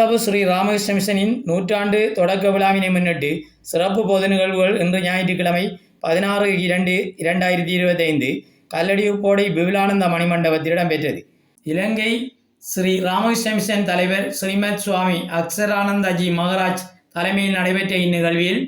மட்டக்களப்பு ஸ்ரீ ராமகிருஷ்ண மிஷனின் நூற்றாண்டு தொடக்க விழாவினை முன்னிட்டு சிறப்பு பொது நிகழ்வுகள் இன்று ஞாயிற்றுக்கிழமை 16/2/2025 கல்லடியுப்போடை விபுலானந்த மணிமண்டபத்தில் இடம்பெற்றது. இலங்கை ஸ்ரீ ராமகிருஷ்ண மிஷன் தலைவர் ஸ்ரீமத் சுவாமி அக்ஷரானந்தஜி மகராஜ் தலைமையில் நடைபெற்ற இந்நிகழ்வில்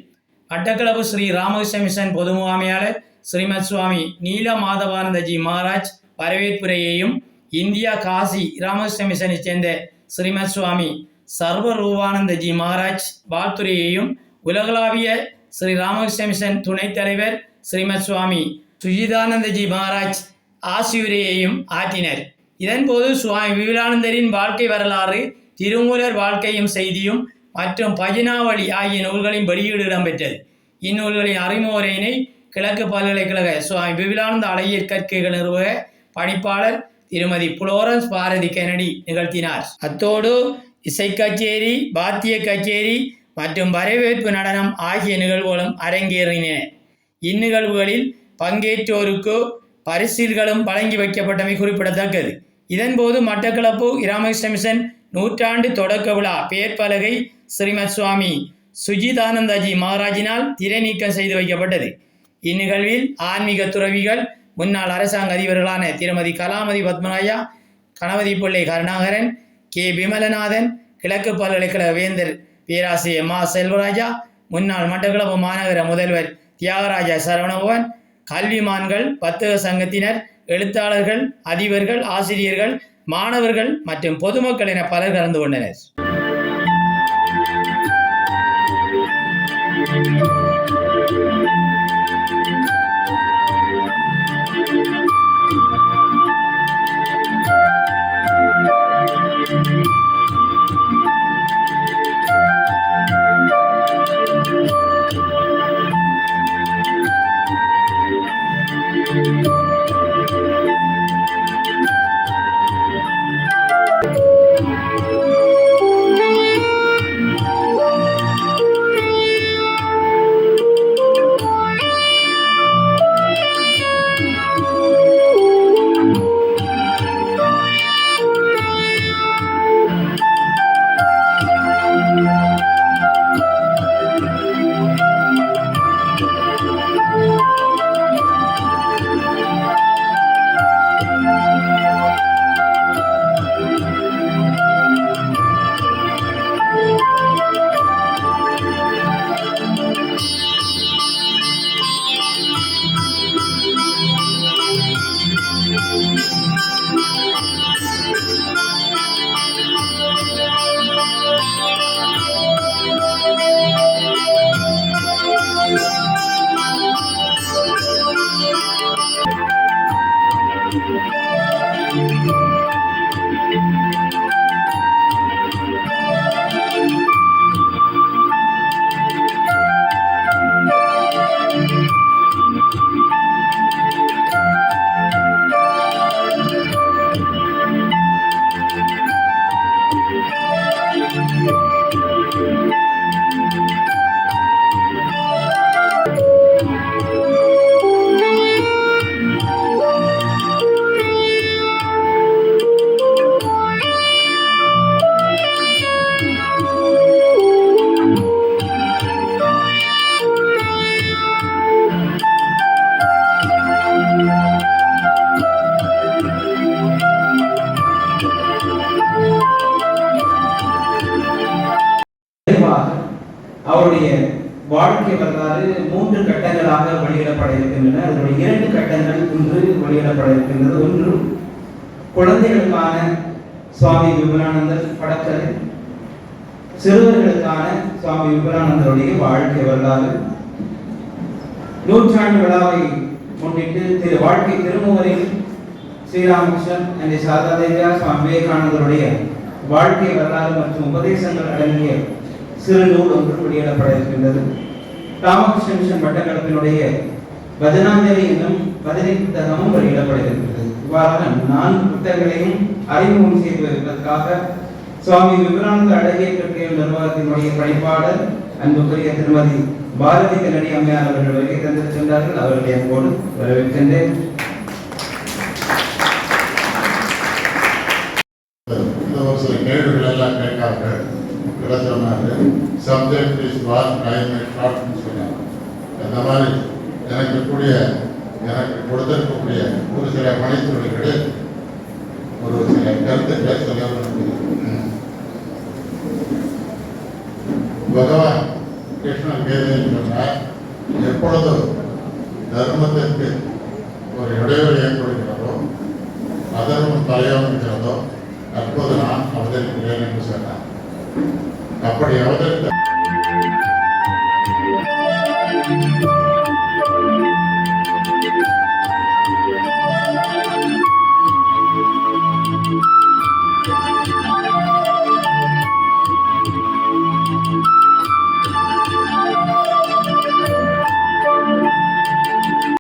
மட்டக்களப்பு ஸ்ரீ ராமகிருஷ்ண மிஷன் பொது முகாமையாளர் ஸ்ரீமத் சுவாமி நீல மாதவானந்தஜி மகராஜ் வரவேற்புரையையும், இந்தியா காசி ராமகிருஷ்ண மிஷனை சேர்ந்த ஸ்ரீமத் சுவாமி சர்வரூபானந்தஜி மகராஜ் வாழ்த்துரையையும், உலகளாவிய ஸ்ரீ ராமகிருஷ்ண மிஷன் துணைத் தலைவர் ஸ்ரீமத் சுவாமி சுஜிதானந்தஜி மகராஜ் ஆசியுரையையும் ஆற்றினர். இதன்போது சுவாமி விபுலானந்தரின் வாழ்க்கை வரலாறு, திருமூலர் வாழ்க்கையும் செய்தியும் மற்றும் பஜனாவளி ஆகிய நூல்களின் வெளியீடு இடம்பெற்றது. இந்நூல்களின் அறிமுக உரையினை கிழக்கு பல்கலைக்கழக சுவாமி விபுலானந்த அழகியற் கற்கைகள் நிறுவக பணிப்பாளர் திருமதி புளோரன்ஸ் பாரதி கெனடி நிகழ்த்தினார். அத்தோடு இசை கச்சேரி, வாத்திய கச்சேரி மற்றும் வரவேற்பு நடனம் ஆகிய நிகழ்வுகளும் அரங்கேறின. இந்நிகழ்வுகளில் பங்கேற்றோருக்கு பரிசில்களும் வழங்கி வைக்கப்பட்டமை குறிப்பிடத்தக்கது. இதன்போது மட்டக்களப்பு ராமகிருஷ்ண மிஷன் நூற்றாண்டு தொடக்க விழா பெயர் பலகை ஸ்ரீமத் சுவாமி சுஜிதானந்தஜி மகராஜினால் திரை நீக்கம் செய்து வைக்கப்பட்டது. இந்நிகழ்வில் ஆன்மீக துறவிகள், முன்னாள் அரசாங்க அதிபர்களான திருமதி கலாமதி பத்மராஜா, கணபதி பிள்ளை கருணாகரன், கே விமலநாதன், கிழக்கு பல்கலைக்கழக வேந்தர் பேராசிரியர் மா செல்வராஜா, முன்னாள் மட்டக்களப்பு மாநகர முதல்வர் தியாகராஜா சரவணபவன், கல்விமான்கள், வர்த்தக சங்கத்தினர், எழுத்தாளர்கள், அதிபர்கள், ஆசிரியர்கள், மாணவர்கள் மற்றும் பொதுமக்கள் என பலர் கலந்து கொண்டனர். அவருடைய வாழ்க்கை வரலாறு 3 கட்டங்களாக வெளியிடப்பட இருக்கின்றன. அதனுடைய 2 கட்டங்கள் இன்று வெளியிடப்பட இருக்கின்றது. ஒன்று குழந்தைகளுக்கான சுவாமி விபுலானந்தர் படக்கலை, சிறுவர்களுக்கான சுவாமி விபுலானந்தருடைய வாழ்க்கை வரலாறு. நூற்றாண்டு விழாவை முன்னிட்டு வாழ்க்கை திருமுறையில் ஸ்ரீராமகிருஷ்ணன் என்ற சாரதாதேவியா சுவாமி விவேகானந்தருடைய வாழ்க்கை வரலாறு மற்றும் உபதேசங்கள் அடங்கிய சிறு நூல் ஒன்று வெளியிடப்பட இருக்கின்றது. ராமகிருஷ்ண மிஷன் மட்டக்களப்பினுடைய பஜனாஞ்சலி என்னும் பஜனை புத்தகமும் வெளியிடப்பட இருக்கின்றது. இவ்வாறான 4 புத்தகங்களையும் அறிமுகம் செய்து வருவதற்காக சுவாமி விபுலானந்த அழகிய கற்கைகள் நிர்வாகத்தினுடைய பணிப்பாளர் அன்புக்குரிய திருமதி பாரதி கென்னடி அம்மையார் அவர்கள் வருகை தந்திருக்கின்றார்கள். அவர்களை அன்போடு வரவேற்கின்றேன். சில கேள்விகள் எல்லாம் கேட்டார்கள். சொன்னார். சப்ஜெக்ட் இஸ் வாட் டைம் ஷார்ட்னு சொன்னார். அந்த மாதிரி எனக்கு கொடுத்திருக்கக்கூடிய ஒரு சில மணித்துறைகளில் ஒரு சில கருத்துக்களை சொல்ல வேண்டும். பகவான் கிருஷ்ணன் கீதையில் சொன்னார், எப்பொழுது தர்மத்திற்கு ஒரு இடைவெளி ஏற்படுகிறதோ அதர்மம் தலையாகிறதோ அப்போது நான் அவதரிக்கிறேன் என்று சொன்னார். அப்படி அவதரித்த